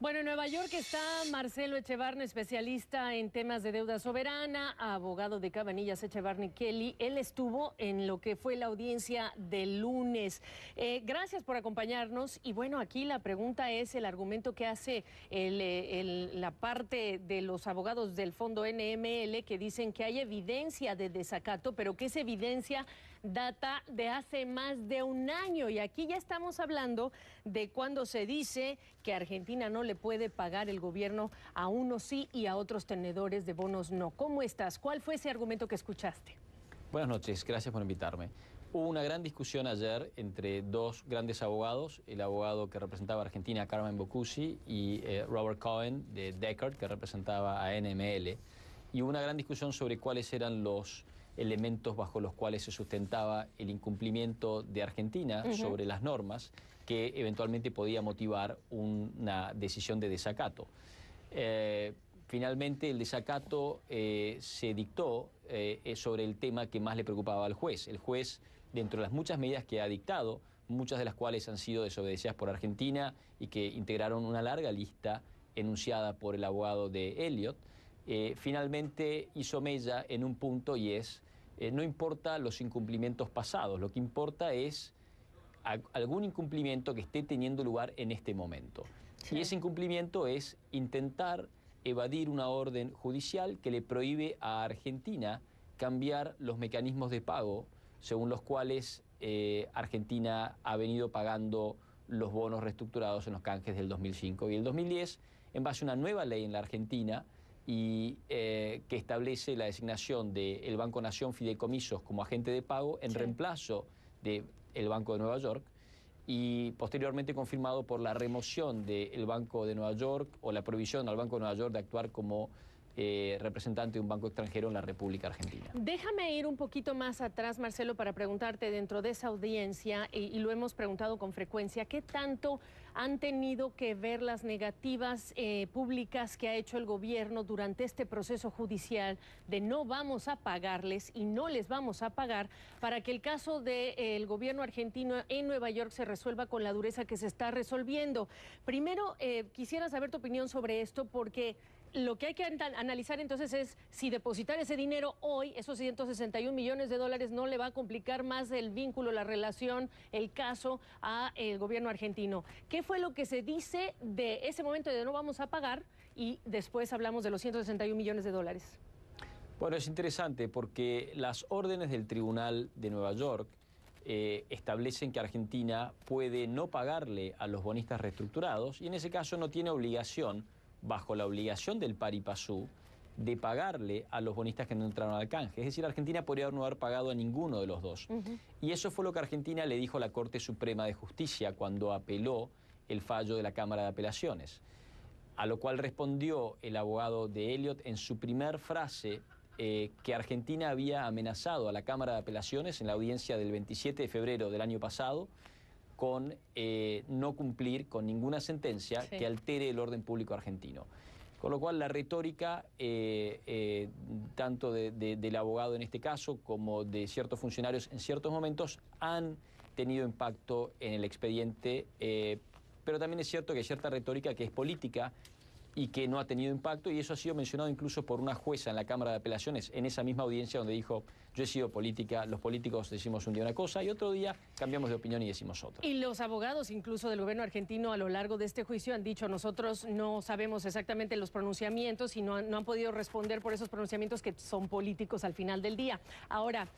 Bueno, en Nueva York está Marcelo Echevarne, especialista en temas de deuda soberana, abogado de Cabanillas Echevarne Kelly. Él estuvo en lo que fue la audiencia del lunes. Gracias por acompañarnos. Y bueno, aquí la pregunta es el argumento que hace la parte de los abogados del fondo NML, que dicen que hay evidencia de desacato, pero que esa evidencia data de hace más de un año. Y aquí ya estamos hablando de cuando se dice que Argentina no le puede pagar el gobierno, a unos sí y a otros tenedores de bonos no. ¿Cómo estás? ¿Cuál fue ese argumento que escuchaste? Buenas noches, gracias por invitarme. Hubo una gran discusión ayer entre dos grandes abogados, el abogado que representaba a Argentina, Carmen Bocucci, y Robert Cohen de Deckard, que representaba a NML. Y hubo una gran discusión sobre cuáles eran los elementos bajo los cuales se sustentaba el incumplimiento de Argentina sobre las normas, que eventualmente podía motivar una decisión de desacato. Finalmente el desacato se dictó sobre el tema que más le preocupaba al juez. El juez, dentro de las muchas medidas que ha dictado, muchas de las cuales han sido desobedecidas por Argentina y que integraron una larga lista enunciada por el abogado de Elliott, finalmente hizo mella en un punto, y es, no importa los incumplimientos pasados, lo que importa es algún incumplimiento que esté teniendo lugar en este momento. Sí. Y ese incumplimiento es intentar evadir una orden judicial que le prohíbe a Argentina cambiar los mecanismos de pago según los cuales Argentina ha venido pagando los bonos reestructurados en los canjes del 2005 y el 2010, en base a una nueva ley en la Argentina y que establece la designación del Banco Nación Fideicomisos como agente de pago en reemplazo del Banco de Nueva York, y posteriormente confirmado por la remoción del Banco de Nueva York o la prohibición al Banco de Nueva York de actuar como representante de un banco extranjero en la República Argentina. Déjame ir un poquito más atrás, Marcelo, para preguntarte dentro de esa audiencia, y lo hemos preguntado con frecuencia, ¿qué tanto han tenido que ver las negativas públicas que ha hecho el gobierno durante este proceso judicial de no vamos a pagarles y no les vamos a pagar para que el caso del gobierno argentino en Nueva York se resuelva con la dureza que se está resolviendo? Primero, quisiera saber tu opinión sobre esto, porque lo que hay que analizar entonces es si depositar ese dinero hoy, esos 161 millones de dólares, no le va a complicar más el vínculo, la relación, el caso a el gobierno argentino. ¿Qué fue lo que se dice de ese momento de no vamos a pagar? Y después hablamos de los 161 millones de dólares. Bueno, es interesante porque las órdenes del Tribunal de Nueva York establecen que Argentina puede no pagarle a los bonistas reestructurados y en ese caso no tiene obligación, bajo la obligación del pari passu, de pagarle a los bonistas que no entraron al canje. Es decir, Argentina podría no haber pagado a ninguno de los dos. Y eso fue lo que Argentina le dijo a la Corte Suprema de Justicia cuando apeló el fallo de la Cámara de Apelaciones. A lo cual respondió el abogado de Elliott en su primer frase que Argentina había amenazado a la Cámara de Apelaciones en la audiencia del 27 de febrero del año pasado con no cumplir con ninguna sentencia que altere el orden público argentino. Con lo cual la retórica, tanto del abogado en este caso como de ciertos funcionarios en ciertos momentos, han tenido impacto en el expediente, pero también es cierto que hay cierta retórica que es política y que no ha tenido impacto, y eso ha sido mencionado incluso por una jueza en la Cámara de Apelaciones en esa misma audiencia, donde dijo: yo he sido política, los políticos decimos un día una cosa y otro día cambiamos de opinión y decimos otra. Y los abogados incluso del gobierno argentino a lo largo de este juicio han dicho: nosotros no sabemos exactamente los pronunciamientos y no han podido responder por esos pronunciamientos que son políticos al final del día. Ahora,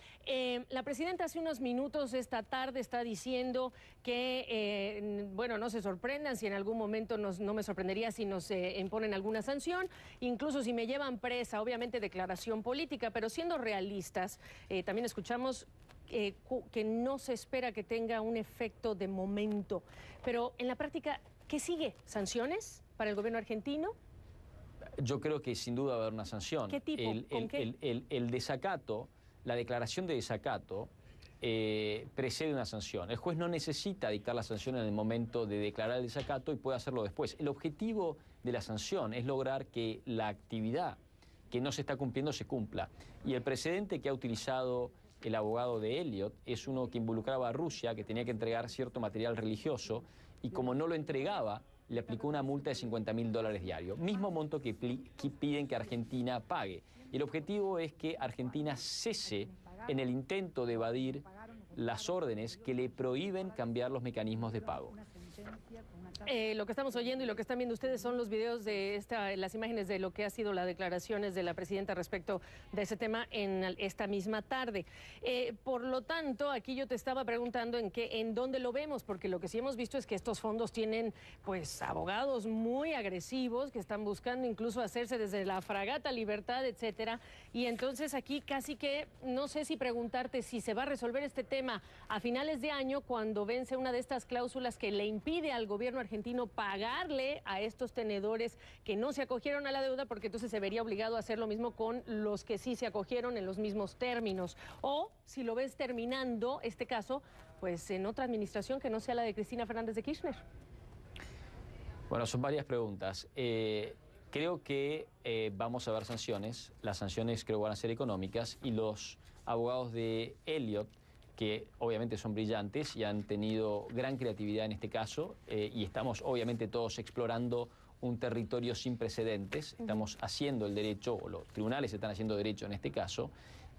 la presidenta hace unos minutos esta tarde está diciendo que, bueno, no se sorprendan si en algún momento no me sorprendería si nos imponen alguna sanción, incluso si me llevan presa, obviamente declaración política, pero siendo realistas, también escuchamos que no se espera que tenga un efecto de momento, pero en la práctica, ¿qué sigue? ¿Sanciones para el gobierno argentino? Yo creo que sin duda va a haber una sanción. ¿Qué tipo? ¿Con qué? El desacato, la declaración de desacato, precede una sanción. El juez no necesita dictar la sanción en el momento de declarar el desacato y puede hacerlo después. El objetivo de la sanción es lograr que la actividad que no se está cumpliendo se cumpla. Y el precedente que ha utilizado el abogado de Elliott es uno que involucraba a Rusia, que tenía que entregar cierto material religioso, y como no lo entregaba, le aplicó una multa de $50.000 diarios, mismo monto que piden que Argentina pague. Y el objetivo es que Argentina cese en el intento de evadir las órdenes que le prohíben cambiar los mecanismos de pago. Lo que estamos oyendo y lo que están viendo ustedes son los videos de las imágenes de lo que ha sido las declaraciones de la presidenta respecto de ese tema en esta misma tarde. Por lo tanto, aquí yo te estaba preguntando en dónde lo vemos, porque lo que sí hemos visto es que estos fondos tienen pues abogados muy agresivos que están buscando incluso hacerse desde la fragata Libertad, etcétera. Y entonces aquí casi que no sé si preguntarte si se va a resolver este tema a finales de año cuando vence una de estas cláusulas que le impide al gobierno argentino pagarle a estos tenedores que no se acogieron a la deuda, porque entonces se vería obligado a hacer lo mismo con los que sí se acogieron en los mismos términos. O si lo ves terminando este caso, pues en otra administración que no sea la de Cristina Fernández de Kirchner. Bueno, son varias preguntas. Creo que vamos a ver sanciones. Las sanciones creo van a ser económicas y los abogados de Elliott, que obviamente son brillantes y han tenido gran creatividad en este caso, y estamos obviamente todos explorando un territorio sin precedentes, estamos haciendo el derecho, o los tribunales están haciendo derecho en este caso,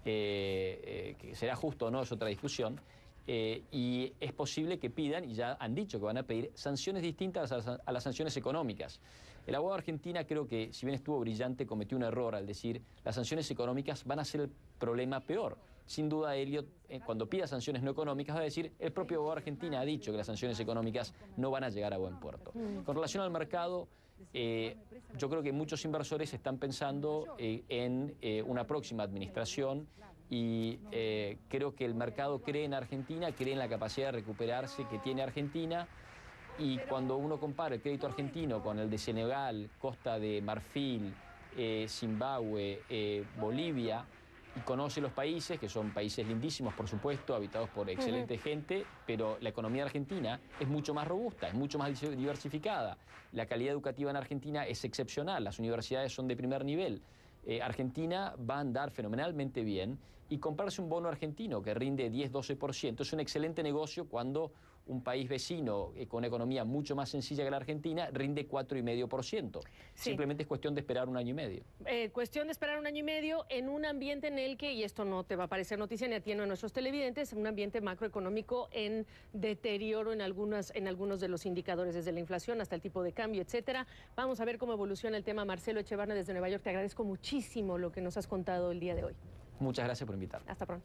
que será justo o no es otra discusión, y es posible que pidan, y ya han dicho que van a pedir, sanciones distintas a las sanciones económicas. El abogado de Argentina creo que, si bien estuvo brillante, cometió un error al decir las sanciones económicas van a ser el problema peor. Sin duda, Elliott, cuando pida sanciones no económicas, va a decir, el propio abogado de Argentina ha dicho que las sanciones económicas no van a llegar a buen puerto. Con relación al mercado, yo creo que muchos inversores están pensando en una próxima administración y creo que el mercado cree en Argentina, cree en la capacidad de recuperarse que tiene Argentina. Y cuando uno compara el crédito argentino con el de Senegal, Costa de Marfil, Zimbabue, Bolivia, y conoce los países, que son países lindísimos, por supuesto, habitados por excelente gente, pero la economía argentina es mucho más robusta, es mucho más diversificada. La calidad educativa en Argentina es excepcional, las universidades son de primer nivel. Argentina va a andar fenomenalmente bien y comprarse un bono argentino que rinde 10-12% es un excelente negocio cuando un país vecino con una economía mucho más sencilla que la Argentina rinde 4,5%. Sí. Simplemente es cuestión de esperar un año y medio. Cuestión de esperar un año y medio en un ambiente en el que, y esto no te va a parecer noticia ni a ti ni a nuestros televidentes, un ambiente macroeconómico en deterioro en algunos de los indicadores, desde la inflación hasta el tipo de cambio, etcétera. Vamos a ver cómo evoluciona el tema. Marcelo Echevarne desde Nueva York, te agradezco muchísimo lo que nos has contado el día de hoy. Muchas gracias por invitarme. Hasta pronto.